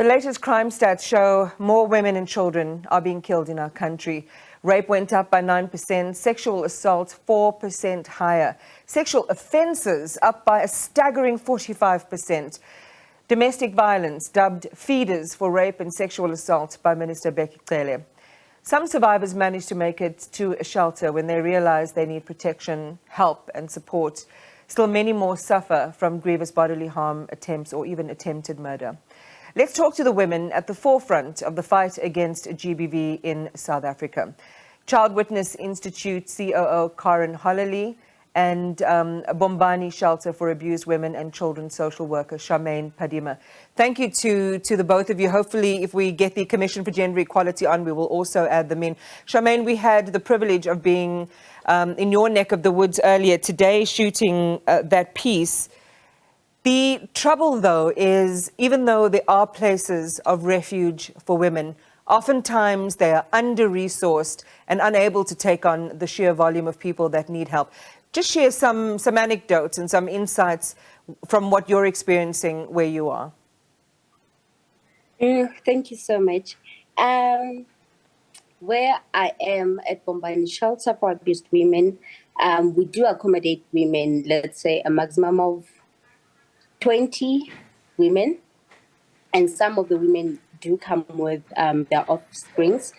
The latest crime stats show more women and children are being killed in our country. Rape went up by 9%, sexual assault 4% higher. Sexual offences up by a staggering 45%. Domestic violence dubbed feeders for rape and sexual assault by Minister Bhakti Cele. Some survivors managed to make it to a shelter when they realize they need protection, help and support. Still many more suffer from grievous bodily harm attempts or even attempted murder. Let's talk to the women at the forefront of the fight against GBV in South Africa. Child Witness Institute COO Hollely and Bombani Shelter for Abused Women and Children social worker Sharmaine Padima. Thank you to the both of you. Hopefully, if we get the Commission for Gender Equality on, we will also add them in. Sharmaine, we had the privilege of being in your neck of the woods earlier today shooting that piece. The trouble, though, is even though there are places of refuge for women, oftentimes they are under-resourced and unable to take on the sheer volume of people that need help. Just share some anecdotes and some insights from what you're experiencing where you are. Thank you so much. Where I am at Bombani Shelter for Abused Women, we do accommodate women, let's say a maximum of 20 women, and some of the women do come with their offsprings.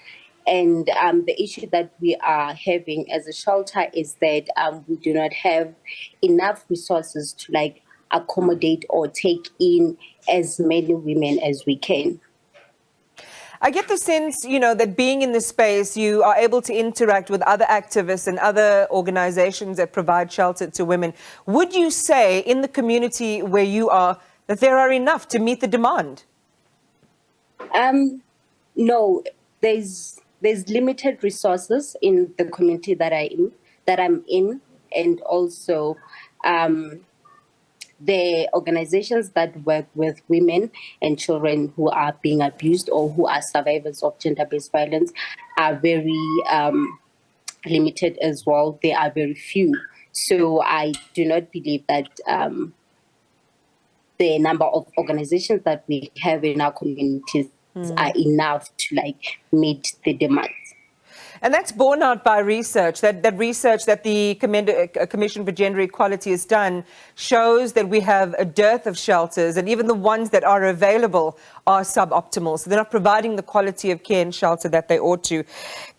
And the issue that we are having as a shelter is that we do not have enough resources to accommodate or take in as many women as we can. I get the sense, that being in this space, you are able to interact with other activists and other organizations that provide shelter to women. Would you say in the community where you are that there are enough to meet the demand? No, there's limited resources in the community that I'm in, and also the organizations that work with women and children who are being abused or who are survivors of gender-based violence are very limited as well. They are very few. So I do not believe that the number of organizations that we have in our communities are enough to meet the demands. And that's borne out by research. That research that the Commission for Gender Equality has done shows that we have a dearth of shelters, and even the ones that are available are suboptimal. So they're not providing the quality of care and shelter that they ought to.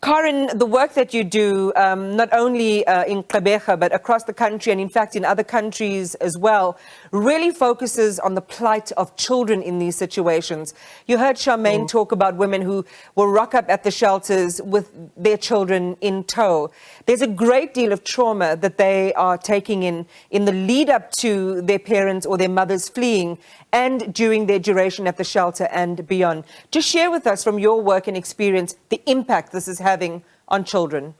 Karen, the work that you do, not only in Gqeberha, but across the country and in fact in other countries as well, really focuses on the plight of children in these situations. You heard Sharmaine talk about women who will rock up at the shelters with their children in tow. There's a great deal of trauma that they are taking in the lead up to their parents or their mothers fleeing and during their duration at the shelter and beyond. Just share with us from your work and experience the impact this is having on children.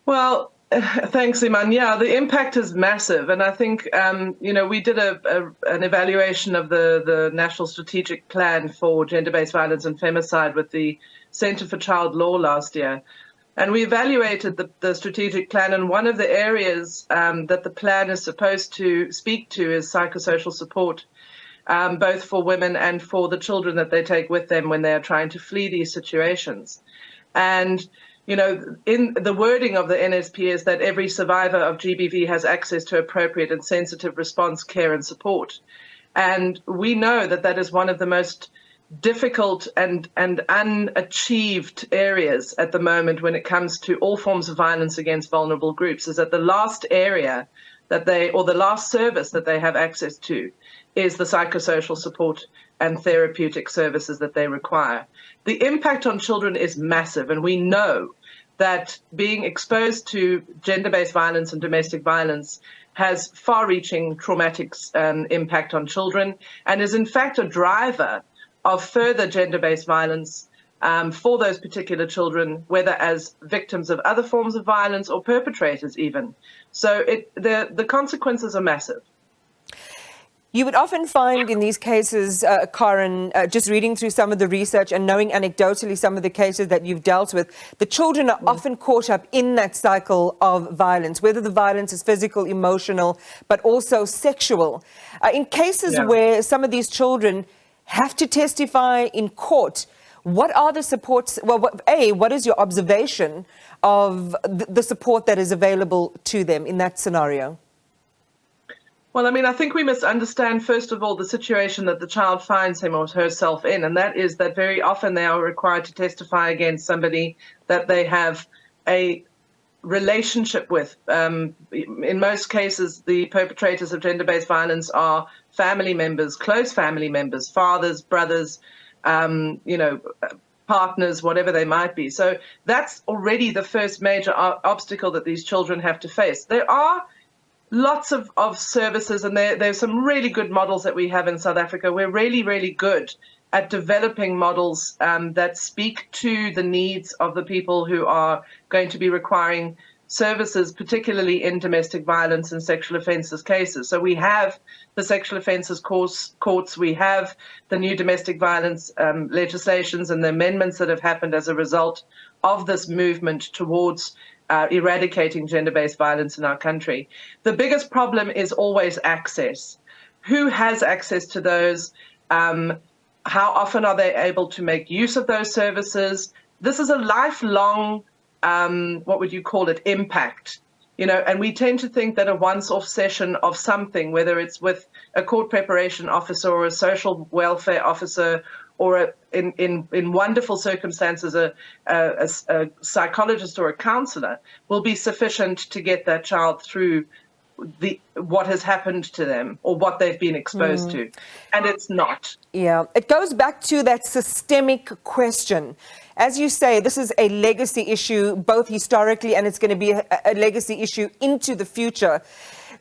Well, thanks, Iman. Yeah, the impact is massive. And I think, we did an evaluation of the National Strategic Plan for Gender-Based Violence and Femicide with the Centre for Child Law last year. And we evaluated the strategic plan, and one of the areas that the plan is supposed to speak to is psychosocial support, both for women and for the children that they take with them when they are trying to flee these situations. And in the wording of the NSP is that every survivor of GBV has access to appropriate and sensitive response, care and support. And we know that that is one of the most difficult and unachieved areas at the moment when it comes to all forms of violence against vulnerable groups, is that the last area that the last service that they have access to is the psychosocial support and therapeutic services that they require. The impact on children is massive, and we know that being exposed to gender-based violence and domestic violence has far-reaching traumatic impact on children, and is in fact a driver of further gender-based violence for those particular children, whether as victims of other forms of violence or perpetrators even. So the consequences are massive. You would often find in these cases, Karen, just reading through some of the research and knowing anecdotally some of the cases that you've dealt with, the children are often caught up in that cycle of violence, whether the violence is physical, emotional, but also sexual. In cases where some of these children have to testify in court. What are the supports? Well, what is your observation of the support that is available to them in that scenario? Well, I mean, I think we must understand, first of all, the situation that the child finds him or herself in, and that is that very often they are required to testify against somebody that they have a relationship with. In most cases, the perpetrators of gender-based violence are family members, close family members, fathers, brothers, partners, whatever they might be. So that's already the first major obstacle that these children have to face. There are lots of services, and there's some really good models that we have in South Africa. We're really, really good at developing models that speak to the needs of the people who are going to be requiring services, particularly in domestic violence and sexual offences cases. So we have the sexual offences courts, we have the new domestic violence legislations and the amendments that have happened as a result of this movement towards eradicating gender-based violence in our country. The biggest problem is always access. Who has access to those? How often are they able to make use of those services? This is a lifelong, what would you call it, impact. And we tend to think that a once-off session of something, whether it's with a court preparation officer or a social welfare officer, or in wonderful circumstances, a psychologist or a counselor, will be sufficient to get that child through what has happened to them or what they've been exposed to. And it's not. Yeah, it goes back to that systemic question. As you say, this is a legacy issue, both historically, and it's going to be a legacy issue into the future.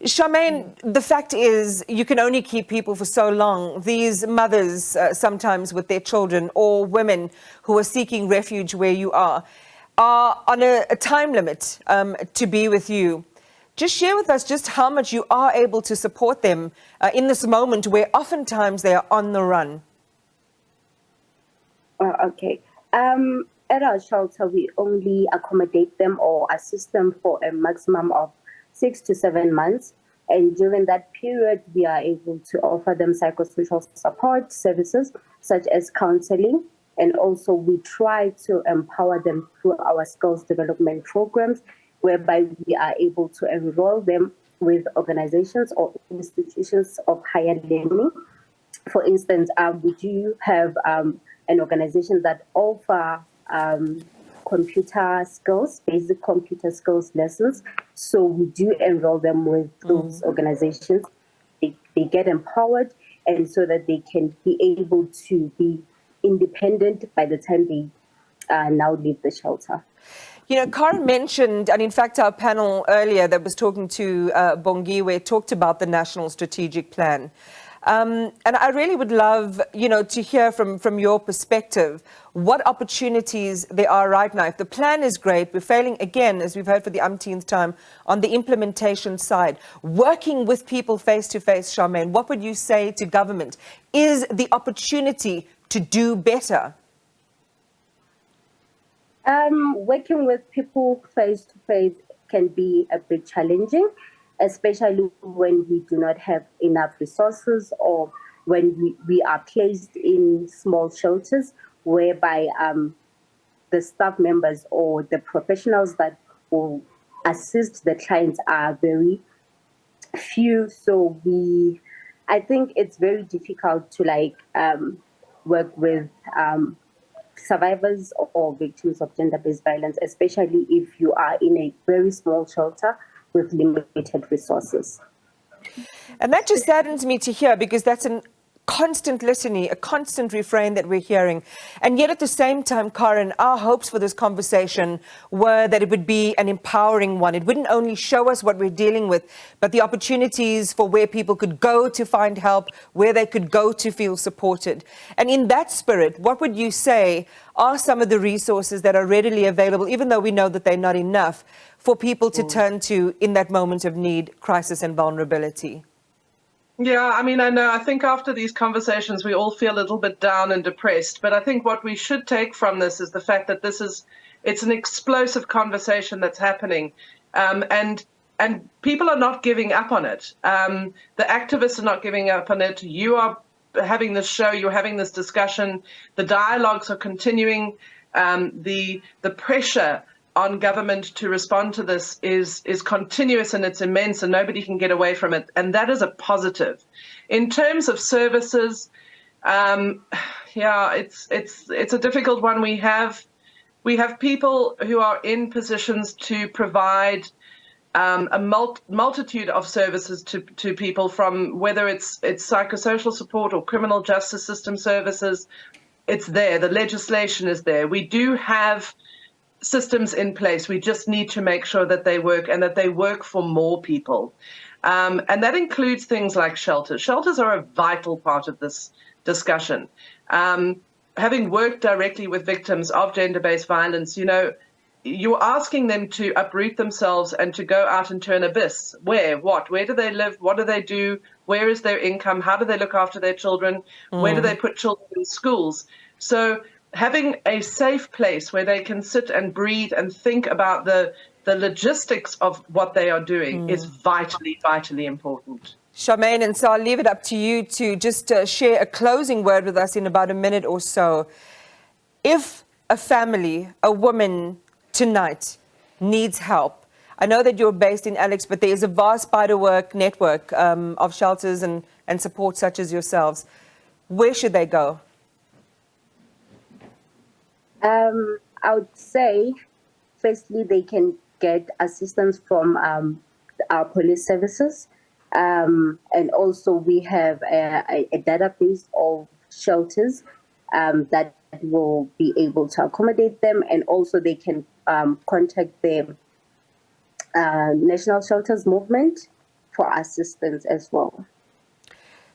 Sharmaine, the fact is you can only keep people for so long. These mothers, sometimes with their children, or women who are seeking refuge where you are on a time limit to be with you. Just share with us just how much you are able to support them in this moment where oftentimes they are on the run. Okay. At our shelter, we only accommodate them or assist them for a maximum of 6 to 7 months. And during that period, we are able to offer them psychosocial support services, such as counseling. And also we try to empower them through our skills development programs, whereby we are able to enroll them with organizations or institutions of higher learning. For instance, we do have an organization that offer computer skills, basic computer skills lessons. So we do enroll them with those organizations. They get empowered, and so that they can be able to be independent by the time they now leave the shelter. Karen mentioned, and in fact our panel earlier that was talking to Bongiwe talked about the National Strategic Plan. And I really would love, to hear from your perspective what opportunities there are right now. If the plan is great, we're failing again, as we've heard for the umpteenth time, on the implementation side. Working with people face to face, Sharmaine, what would you say to government is the opportunity to do better? Working with people face to face can be a bit challenging, especially when we do not have enough resources, or when we are placed in small shelters whereby the staff members or the professionals that will assist the clients are very few. So I think it's very difficult to work with survivors or victims of gender-based violence, especially if you are in a very small shelter with limited resources. And that just saddens me to hear, because that's a constant litany, a constant refrain that we're hearing. And yet at the same time, Karen, our hopes for this conversation were that it would be an empowering one. It wouldn't only show us what we're dealing with, but the opportunities for where people could go to find help, where they could go to feel supported. And in that spirit, what would you say are some of the resources that are readily available, even though we know that they're not enough, for people to turn to in that moment of need, crisis and vulnerability? Yeah, I mean, I think after these conversations, we all feel a little bit down and depressed. But I think what we should take from this is the fact that it's an explosive conversation that's happening. And people are not giving up on it. The activists are not giving up on it. You are having this show, you're having this discussion. The dialogues are continuing. The pressure on government to respond to this is continuous and it's immense, and nobody can get away from it. And that is a positive. In terms of services, it's a difficult one. We have people who are in positions to provide a multitude of services to people, from whether it's psychosocial support or criminal justice system services. It's there. The legislation is there. We do have systems in place. We just need to make sure that they work and that they work for more people. And that includes things like shelters. Shelters are a vital part of this discussion. Having worked directly with victims of gender-based violence, you're asking them to uproot themselves and to go out into an abyss. Where do they live? What do they do? Where is their income? How do they look after their children? Where do they put children in schools? So having a safe place where they can sit and breathe and think about the logistics of what they are doing is vitally, vitally important. Sharmaine, and so I'll leave it up to you to just share a closing word with us in about a minute or so. If a family, a woman tonight needs help, I know that you're based in Alex, but there is a vast spiderwork network of shelters and support such as yourselves. Where should they go? I would say, firstly, they can get assistance from our police services. And also we have a database of shelters that will be able to accommodate them. And also they can contact the National Shelters Movement for assistance as well.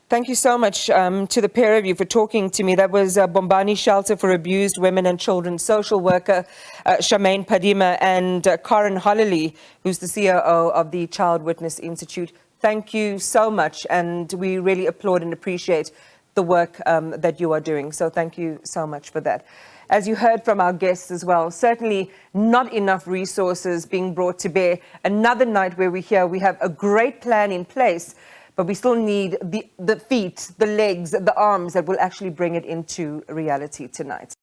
Thank you so much to the pair of you for talking to me. That was Bombani Shelter for Abused Women and Children social worker Sharmaine Padima and Karen Hollely, who's the COO of the Child Witness Institute. Thank you so much, and we really applaud and appreciate the work that you are doing. So thank you so much for that. As you heard from our guests as well, certainly not enough resources being brought to bear. Another night where we have a great plan in place, but we still need the feet, the legs, the arms that will actually bring it into reality tonight.